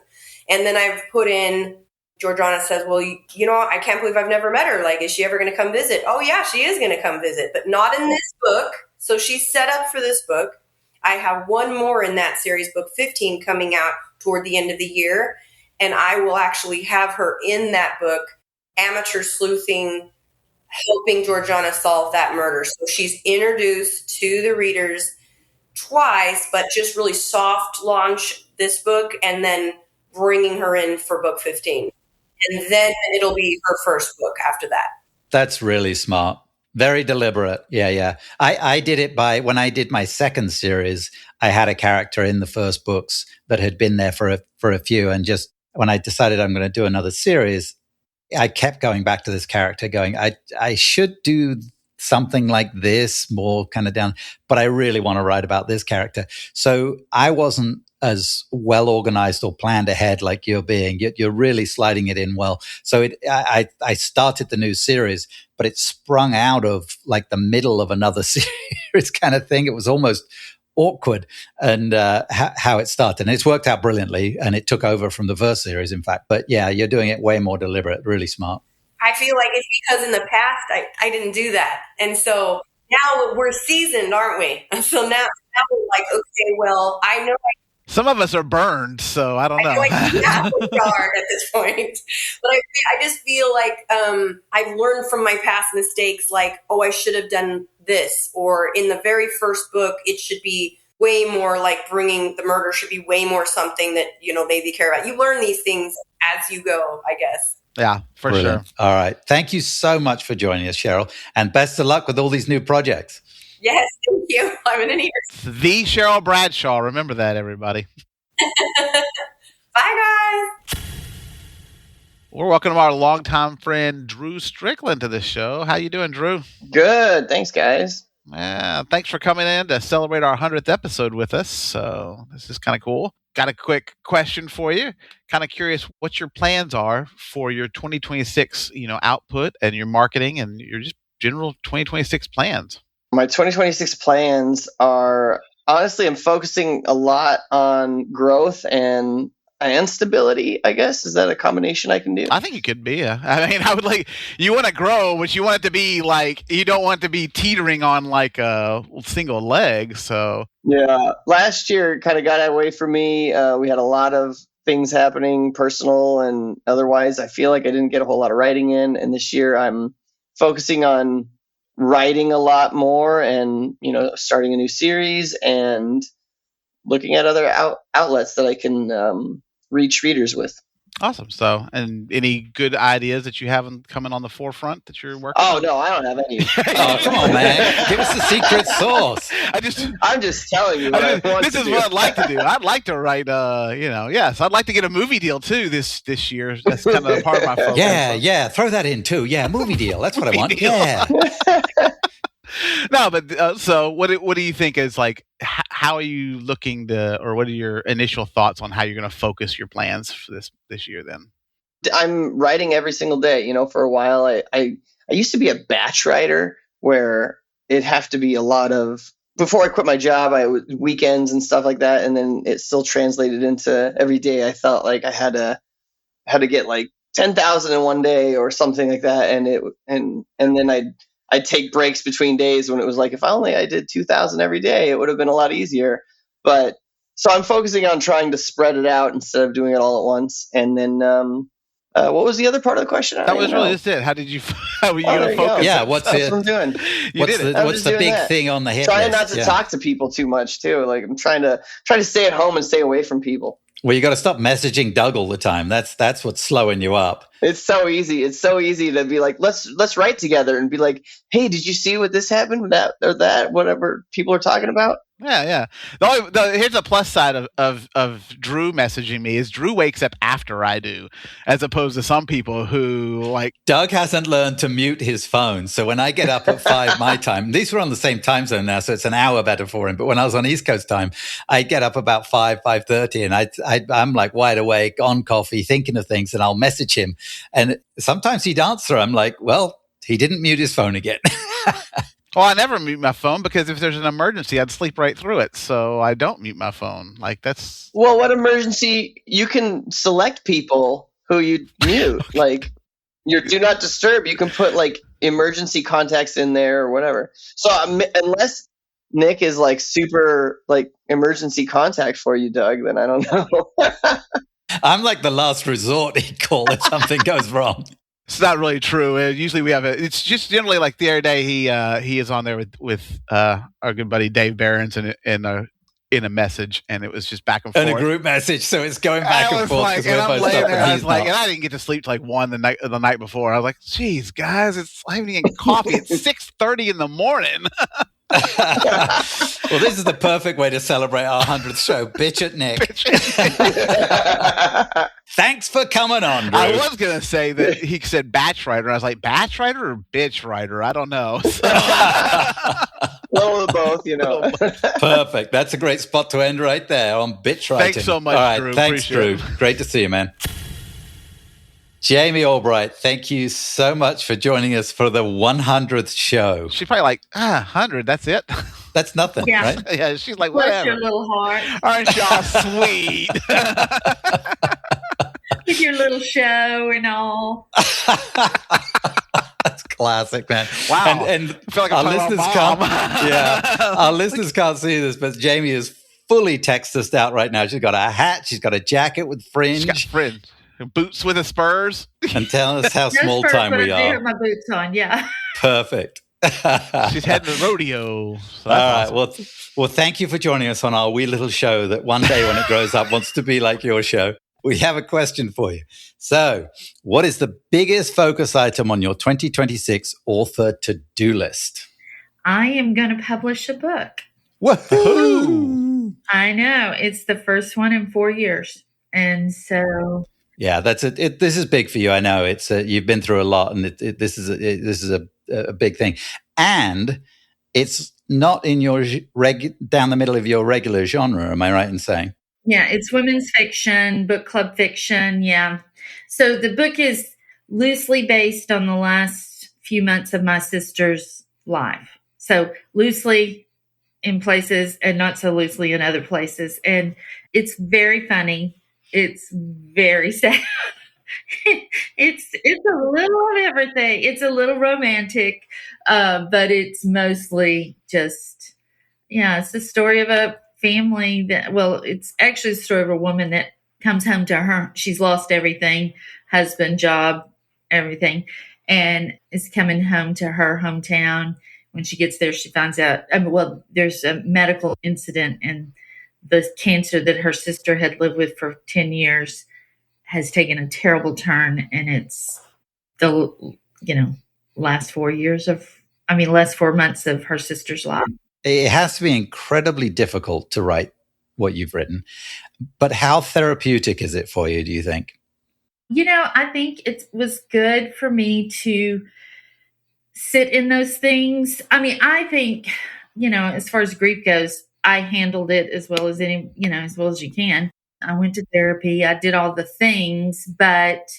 And then I've put in, Georgiana says, well, I can't believe I've never met her. Like, is she ever going to come visit? Oh yeah, she is going to come visit, but not in this book. So she's set up for this book. I have one more in that series, book 15, coming out toward the end of the year. And I will actually have her in that book, amateur sleuthing, helping Georgiana solve that murder. So she's introduced to the readers twice, but just really soft launch this book and then bringing her in for book 15. And then it'll be her first book after that. That's really smart. Very deliberate. Yeah. I did it when I did my 2nd series, I had a character in the first books that had been there for a few. And just when I decided I'm going to do another series, I kept going back to this character going, I should do something like this, more kind of down, but I really want to write about this character. So I wasn't as well organized or planned ahead like you're being. You're really sliding it in well. So I started the new series, but it sprung out of like the middle of another series kind of thing. It was almost awkward, and how it started. And it's worked out brilliantly, and it took over from the Verse series, in fact. But yeah, you're doing it way more deliberate, really smart. I feel like it's because in the past I didn't do that. And so now we're seasoned, aren't we? And so now we're like, okay, well, I know some of us are burned, so I don't know. I have a guard at this point. But I just feel like I've learned from my past mistakes, like, oh, I should have done this. Or in the very first book, it should be way more like bringing the murder should be way more something that, they care about. You learn these things as you go, I guess. Yeah, for Brilliant. sure. All right. Thank you so much for joining us, Cheryl. And best of luck with all these new projects. Yes, thank you. I'm in an ear. The Cheryl Bradshaw. Remember that, everybody. Bye, guys. We're welcoming our longtime friend Drew Strickland to the show. How you doing, Drew? Good. Thanks, guys. Yeah, thanks for coming in to celebrate our 100th episode with us. So this is kind of cool. Got a quick question for you. Kind of curious what your plans are for your 2026, output and your marketing and your just general 2026 plans. My 2026 plans are, honestly, I'm focusing a lot on growth and stability, I guess. Is that a combination I can do? I think it could be. I would you want to grow, but you want it to be you don't want it to be teetering on like a single leg. So yeah, last year kind of got away from me. We had a lot of things happening, personal and otherwise. I feel like I didn't get a whole lot of writing in, and this year I'm focusing on writing a lot more and starting a new series and looking at other outlets that I can reach readers with. Awesome. So, and any good ideas that you have coming on the forefront that you're working on? Oh, no, I don't have any. Oh, come on, man. Give us the secret sauce. I'm just telling you what I want this to is do. what I'd like to do. I'd like to write, yes, I'd like to get a movie deal too this year. That's kind of part of my focus. Yeah. Throw that in too. Yeah, movie deal. That's what I want. Deal. Yeah. No, but so what do you think is how are you looking to, or what are your initial thoughts on how you're going to focus your plans for this year then? I'm writing every single day. For a while, I used to be a batch writer where it'd have to be a lot of, before I quit my job, weekends and stuff like that. And then it still translated into every day. I felt like I had to get like 10,000 in one day or something like that. And then I'd take breaks between days when it was like, if I did 2,000 every day, it would have been a lot easier. But so I'm focusing on trying to spread it out instead of doing it all at once. And then, what was the other part of the question? That was really just it. How were you going to focus? Yeah, That's what I'm doing. What's the big thing on the hit Trying list? not to talk to people too much too. Like I'm trying to stay at home and stay away from people. Well, you got to stop messaging Doug all the time. That's what's slowing you up. It's so easy. It's so easy to be like, let's write together and be like, hey, did you see what this happened? That whatever people are talking about. Yeah. Here's a plus side of Drew messaging me is Drew wakes up after I do, as opposed to some people who Doug hasn't learned to mute his phone. So when I get up at 5 my time, these were on the same time zone now, so it's an hour better for him. But when I was on East Coast time, I get up about 5:30, and I'm like wide awake on coffee, thinking of things, and I'll message him. And sometimes he'd answer. I'm like, well, he didn't mute his phone again. Well, I never mute my phone because if there's an emergency, I'd sleep right through it. So I don't mute my phone. That's... Well, what emergency? You can select people who you mute. Like your do not disturb. You can put emergency contacts in there or whatever. So unless Nick is super emergency contact for you, Doug, then I don't know. I'm like the last resort he'd call if something goes wrong. It's not really true. Usually we have it's just generally like the other day he is on there with our good buddy Dave Behrens in a message, and it was just back and forth. In a group message, so it's going back and forth. And I'm laying there, I was like, and I didn't get to sleep till 1 the night before. I was like, geez, guys, I haven't eaten coffee. It's 6:30 in the morning. Well, this is the perfect way to celebrate our 100th show. Bitch at Nick. Thanks for coming on, Drew. I was going to say that he said batch writer. I was like, batch writer or bitch writer? I don't know. Little of both, Perfect. That's a great spot to end right there on bitch writing. Thanks so much, all right, Drew. Thanks, Drew. Great to see you, man. Jamie Albright, thank you so much for joining us for the 100th show. She's probably like, 100, that's it? That's nothing, Yeah. right? Yeah, she's like, Bless whatever. your little heart. Aren't y'all sweet? With your little show and all. That's classic, man. Wow. And I feel like our I'm talking listeners about Mom. our listeners can't see this, but Jamie is fully Texased out right now. She's got a hat, she's got a jacket with fringe. She's got fringe. Boots with the spurs. And tell us how No small spurs, time but we I do are. have my boots on, yeah. Perfect. She's heading to the rodeo. So All that's right. awesome. Well, thank you for joining us on our wee little show that one day when it grows up wants to be like your show. We have a question for you. So, what is the biggest focus item on your 2026 author to-do list? I am going to publish a book. Woohoo! I know. It's the first one in 4 years. And so Yeah, that's it. This is big for you. I know it's you've been through a lot, and this is a big thing, and it's not in your down the middle of your regular genre. Am I right in saying? yeah, it's women's fiction, book club fiction. Yeah. So the book is loosely based on the last few months of my sister's life. So loosely in places and not so loosely in other places. And it's very funny. It's very sad. it's a little of everything. It's a little romantic, but it's mostly just, it's the story of a family it's actually the story of a woman that comes home to her. She's lost everything, husband, job, everything, and is coming home to her hometown. When she gets there, she finds out, there's a medical incident, and the cancer that her sister had lived with for 10 years has taken a terrible turn. And it's the, last 4 months of her sister's life. It has to be incredibly difficult to write what you've written, but how therapeutic is it for you, do you think? I think it was good for me to sit in those things. I think, as far as grief goes, I handled it as well as as well as you can. I went to therapy. I did all the things, but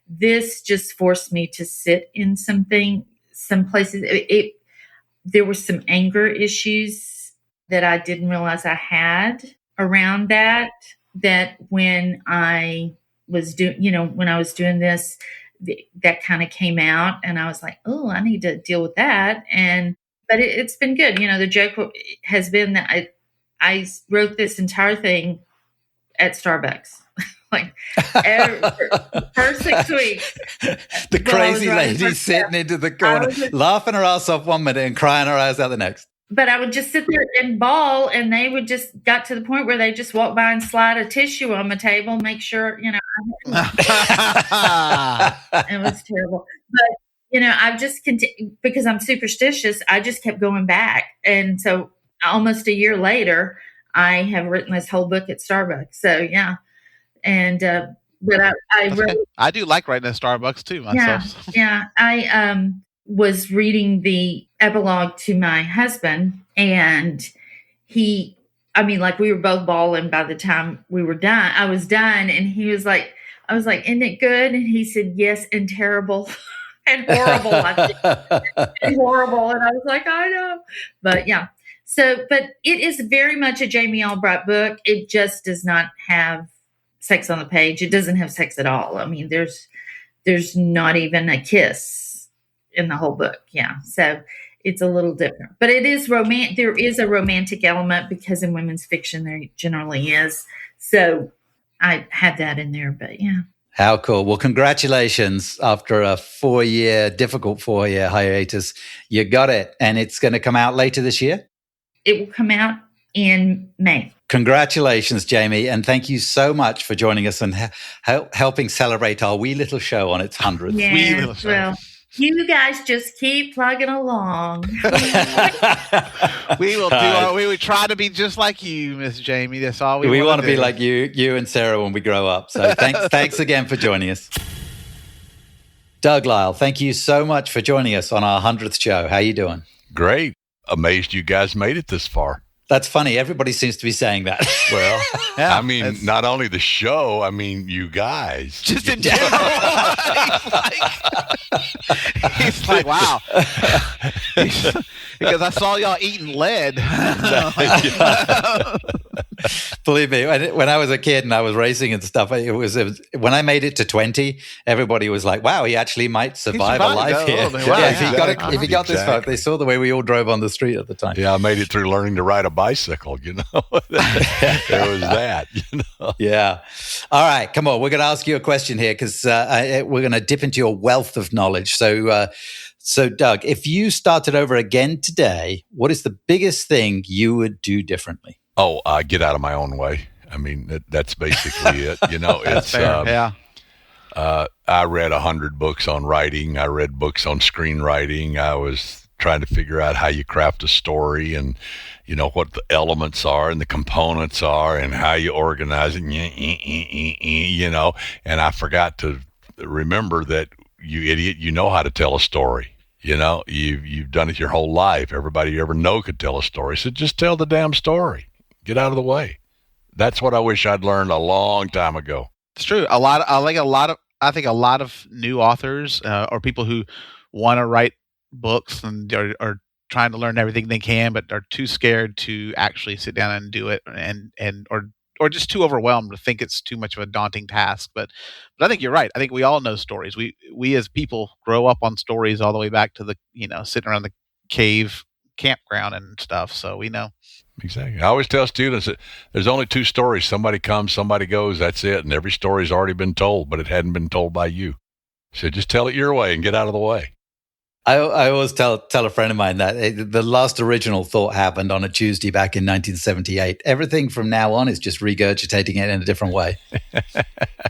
this just forced me to sit in some places. There were some anger issues that I didn't realize I had around that when I was doing this, that kind of came out, and I was like, oh, I need to deal with that. But it's been good. The joke has been that I wrote this entire thing at Starbucks. Like for 6 weeks. The crazy lady sitting into the corner, laughing her ass off one minute and crying her eyes out the next. But I would just sit there and bawl, and they would just got to the point where they just walk by and slide a tissue on my table, make sure, it was terrible. But, I've just continued, because I'm superstitious, I just kept going back. And so almost a year later, I have written this whole book at Starbucks. So, yeah. And, but I do like writing at Starbucks too myself. Yeah. I was reading the epilogue to my husband, and we were both bawling by the time we were done. I was done, and he was like, I was like, isn't it good? And he said, yes, and terrible and horrible. And horrible. And I was like, I know. But yeah. So, but it is very much a Jamie Albright book. It just does not have sex on the page. It doesn't have sex at all. There's not even a kiss in the whole book. Yeah. So it's a little different, but it is romantic. There is a romantic element because in women's fiction there generally is. So I had that in there, but yeah. How cool. Well, congratulations. After a difficult 4-year hiatus, you got it. And it's going to come out later this year? It will come out in May. Congratulations, Jamie. And thank you so much for joining us and helping celebrate our wee little show on its 100th. Yeah, wee little show. Well, you guys just keep plugging along. We would try to be just like you, Miss Jamie. That's all we want to be like you and Sarah when we grow up. So thanks again for joining us. Doug Lyle, thank you so much for joining us on our 100th show. How you doing? Great. Amazed you guys made it this far. That's funny. Everybody seems to be saying that. Well, yeah, not only the show, you guys. Just in general. He's like, wow. Because I saw y'all eating lead. Believe me, when I was a kid and I was racing and stuff, it was when I made it to 20, everybody was like, wow, he actually might survive a life here. If he got this far, they saw the way we all drove on the street at the time. Yeah, I made it through learning to ride a bicycle, There was that, Yeah. All right, come on. We're going to ask you a question here because we're going to dip into your wealth of knowledge. So So, Doug, if you started over again today, what is the biggest thing you would do differently? Oh, get out of my own way. I mean, that's basically it. You know, That's fair. Yeah. I read 100 books on writing. I read books on screenwriting. I was trying to figure out how you craft a story and, you know, what the elements are and the components are and how you organize it, you know, and I forgot to remember that, you idiot, you know how to tell a story. You know, you've done it your whole life. Everybody you ever know could tell a story. So just tell the damn story. Get out of the way. That's what I wish I'd learned a long time ago. It's true. I think a lot of new authors or people who want to write books and are trying to learn everything they can, but are too scared to actually sit down and do it, or just too overwhelmed to think it's too much of a daunting task. But I think you're right. I think we all know stories. We as people grow up on stories all the way back to the, you know, sitting around the cave campground and stuff. So we know. Exactly. I always tell students that there's only two stories. Somebody comes, somebody goes, that's it. And every story's already been told, but it hadn't been told by you. So just tell it your way and get out of the way. I always tell a friend of mine that the last original thought happened on a Tuesday back in 1978. Everything from now on is just regurgitating it in a different way.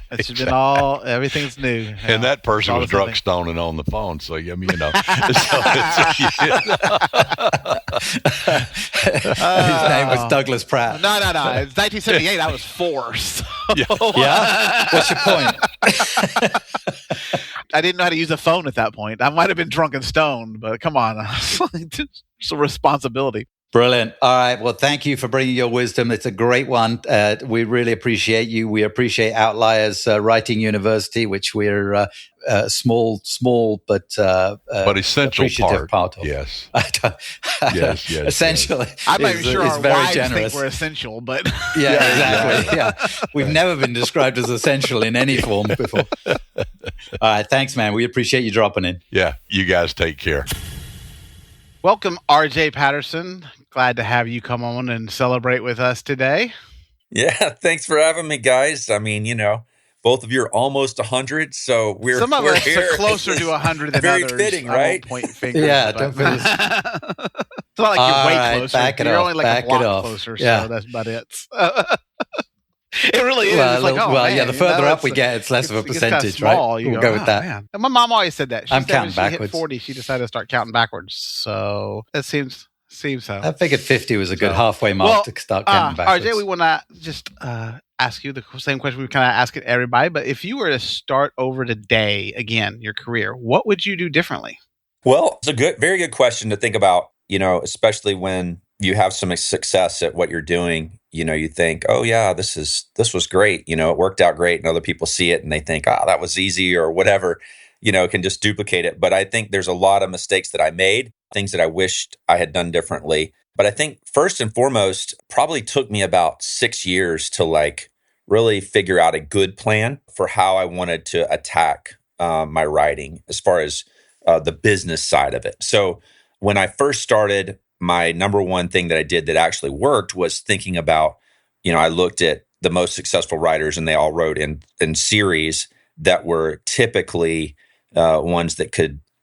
It's been everything's new. And that person was drunk, stoned, and on the phone. So, I mean, you know. His name was Douglas Pratt. No. It's 1978. I was 4. So. Yeah? What's your point? I didn't know how to use a phone at that point. I might have been drunk and stoned, but come on. It's a responsibility. Brilliant. All right. Well, thank you for bringing your wisdom. It's a great one. We really appreciate you. We appreciate Outliers Writing University, which we're small, but essential part of. Yes. Yes. Essentially. Yes. I'm not even sure our very wives generous. think we're essential, but yeah, exactly. Yeah, we've never been described as essential in any form before. All right. Thanks, man. We appreciate you dropping in. Yeah. You guys take care. Welcome, RJ Patterson. Glad to have you come on and celebrate with us today. Yeah, thanks for having me, guys. I mean, you know, both of you are almost 100, so we're some of we're us here. are closer to 100 than very others. Fitting, I right? won't point fingers. Yeah, but don't feel this. It's not like you're way All right, closer. back it You're off, only like back a it block off. closer, Yeah. so that's about it. It really is. Well, It's like, yeah, the further up we it's- get, it's less of a it gets kinda percentage, small. right? You We'll go with that. Man. And my mom always said that. She I'm said when counting she hit backwards. 40, she decided to start counting backwards. So that seems so. I figured 50 was a good So- halfway mark to start counting backwards. RJ, we want to just ask you the same question we kind of ask it everybody. But if you were to start over today, again, your career, what would you do differently? Well, it's a very good question to think about, you know, especially when you have some success at what you're doing. You know, you think, oh yeah, this was great. You know, it worked out great. And other people see it and they think, oh, that was easy or whatever, you know, can just duplicate it. But I think there's a lot of mistakes that I made, things that I wished I had done differently. But I think first and foremost, probably took me about 6 years to like really figure out a good plan for how I wanted to attack my writing as far as the business side of it. So when I first started, my number one thing that I did that actually worked was thinking about, you know, I looked at the most successful writers and they all wrote in series that were typically ones that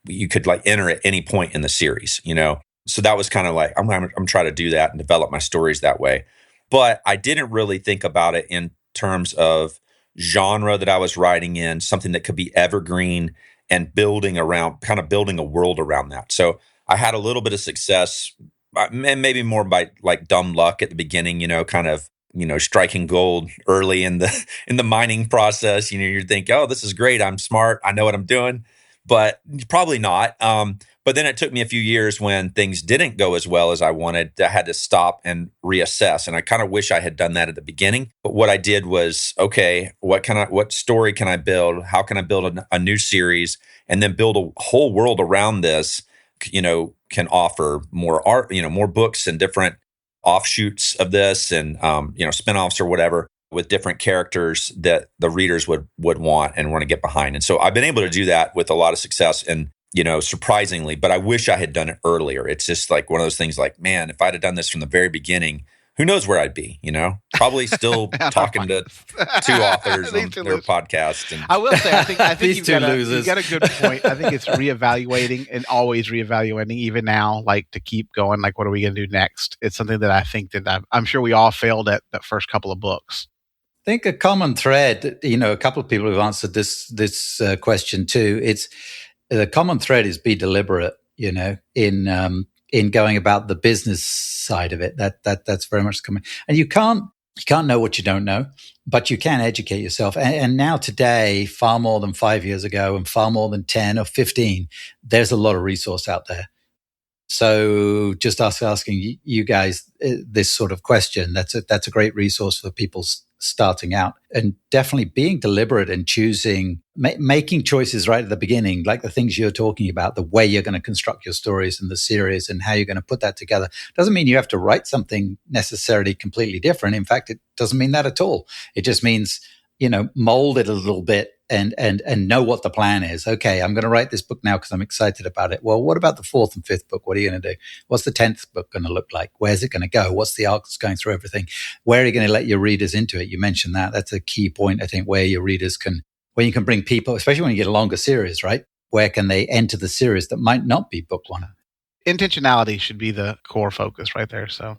you could like enter at any point in the series, you know? So that was kind of like, I'm trying to do that and develop my stories that way. But I didn't really think about it in terms of genre that I was writing in, something that could be evergreen and building a world around that. So I had a little bit of success, and maybe more by like dumb luck at the beginning, you know, kind of, you know, striking gold early in the mining process. You know, you think, oh, this is great. I'm smart. I know what I'm doing, but probably not. But then it took me a few years when things didn't go as well as I wanted. I had to stop and reassess. And I kind of wish I had done that at the beginning. But what I did was, okay, what story can I build? How can I build a new series and then build a whole world around this? You know, can offer more art, you know, more books and different offshoots of this and, you know, spinoffs or whatever with different characters that the readers would want and want to get behind. And so I've been able to do that with a lot of success and, you know, surprisingly, but I wish I had done it earlier. It's just like one of those things like, man, if I'd have done this from the very beginning, who knows where I'd be, probably still talking to two authors on their podcast. And I will say, I think you've got a good point. I think it's reevaluating and always reevaluating, even now, like to keep going, like, what are we going to do next? It's something that I think that I'm sure we all failed at that first couple of books. I think a common thread, a couple of people have answered this question too. It's the common thread is be deliberate, in going about the business side of it. That's very much coming. And you can't know what you don't know, but you can educate yourself. And now today, far more than 5 years ago and far more than 10 or 15, there's a lot of resource out there. So just asking you guys this sort of question, that's a great resource for people starting out, and definitely being deliberate and choosing, making choices right at the beginning, like the things you're talking about, the way you're going to construct your stories and the series and how you're going to put that together. Doesn't mean you have to write something necessarily completely different. In fact, it doesn't mean that at all. It just means, mold it a little bit and know what the plan is. Okay, I'm going to write this book now because I'm excited about it. Well, what about the 4th and 5th book? What are you going to do? What's the 10th book going to look like? Where's it going to go? What's the arc that's going through everything? Where are you going to let your readers into it? You mentioned that. That's a key point, I think, where your readers where you can bring people, especially when you get a longer series, right? Where can they enter the series that might not be book one? Intentionality should be the core focus right there. So.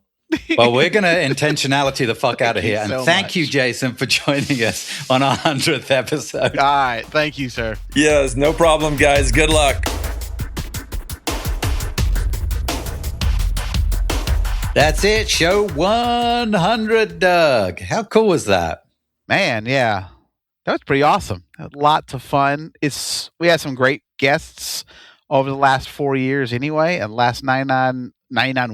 Well, we're going to intentionality the fuck out of here. And thank you, Jason, for joining us on our 100th episode. All right. Thank you, sir. Yes, no problem, guys. Good luck. That's it. Show 100, Doug. How cool was that? Man, yeah. That was pretty awesome. Lots of fun. We had some great guests over the last 4 years anyway, and last 99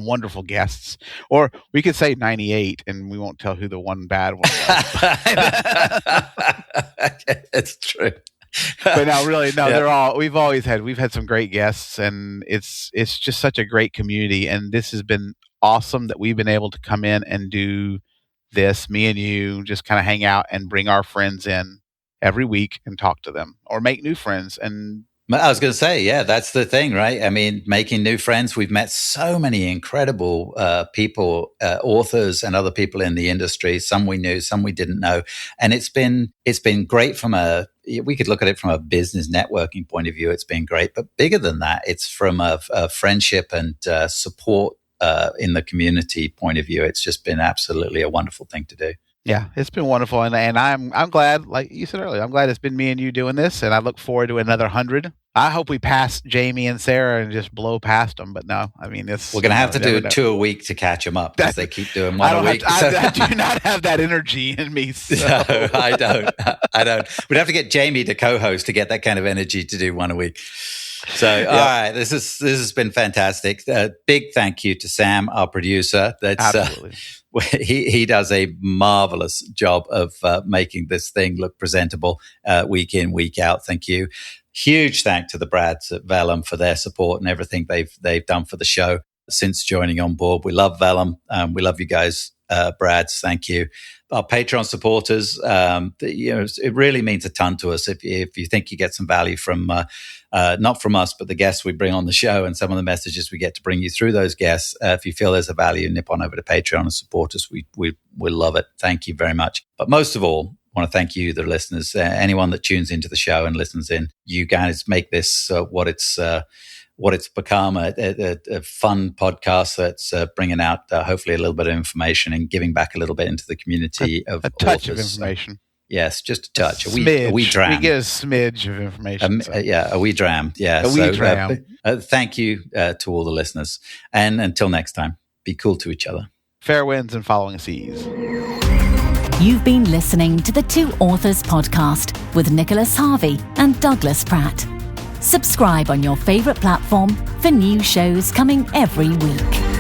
wonderful guests. Or we could say 98, and we won't tell who the one bad one was. It's true. But no, really, no, we've had some great guests, and it's just such a great community. And this has been awesome that we've been able to come in and do this, me and you, just kind of hang out and bring our friends in every week and talk to them or make new friends. And I was going to say, yeah, that's the thing, right? I mean, making new friends. We've met so many incredible people, authors and other people in the industry. Some we knew, some we didn't know. And it's been great we could look at it from a business networking point of view. It's been great. But bigger than that, it's from a friendship and support in the community point of view. It's just been absolutely a wonderful thing to do. Yeah, it's been wonderful, and I'm glad, like you said earlier, I'm glad it's been me and you doing this, and I look forward to another 100. I hope we pass Jamie and Sarah and just blow past them, but no, I mean, we're going to have to do 2 a week to catch them up because they keep doing one a week. I do not have that energy in me. So. No, I don't. We'd have to get Jamie to co-host to get that kind of energy to do one a week. So, all right, this has been fantastic. Big thank you to Sam, our producer. Absolutely. He does a marvelous job of making this thing look presentable week in, week out. Thank you. Huge thank to the Brads at Vellum for their support and everything they've done for the show since joining on board. We love Vellum. We love you guys, Brads. Thank you. Our Patreon supporters, it really means a ton to us. If you think you get some value from not from us, but the guests we bring on the show and some of the messages we get to bring you through those guests, if you feel there's a value, nip on over to Patreon and support us. We love it. Thank you very much. But most of all, I want to thank you, the listeners, anyone that tunes into the show and listens in. You guys make this what it's become, a fun podcast that's bringing out hopefully a little bit of information and giving back a little bit into the community of a touch authors. Of information. Yes, just a touch. A wee dram. We get a smidge of information. A wee dram. Yeah, a wee dram. Thank you to all the listeners. And until next time, be cool to each other. Fair winds and following seas. You've been listening to the Two Authors Podcast with Nicholas Harvey and Douglas Pratt. Subscribe on your favorite platform for new shows coming every week.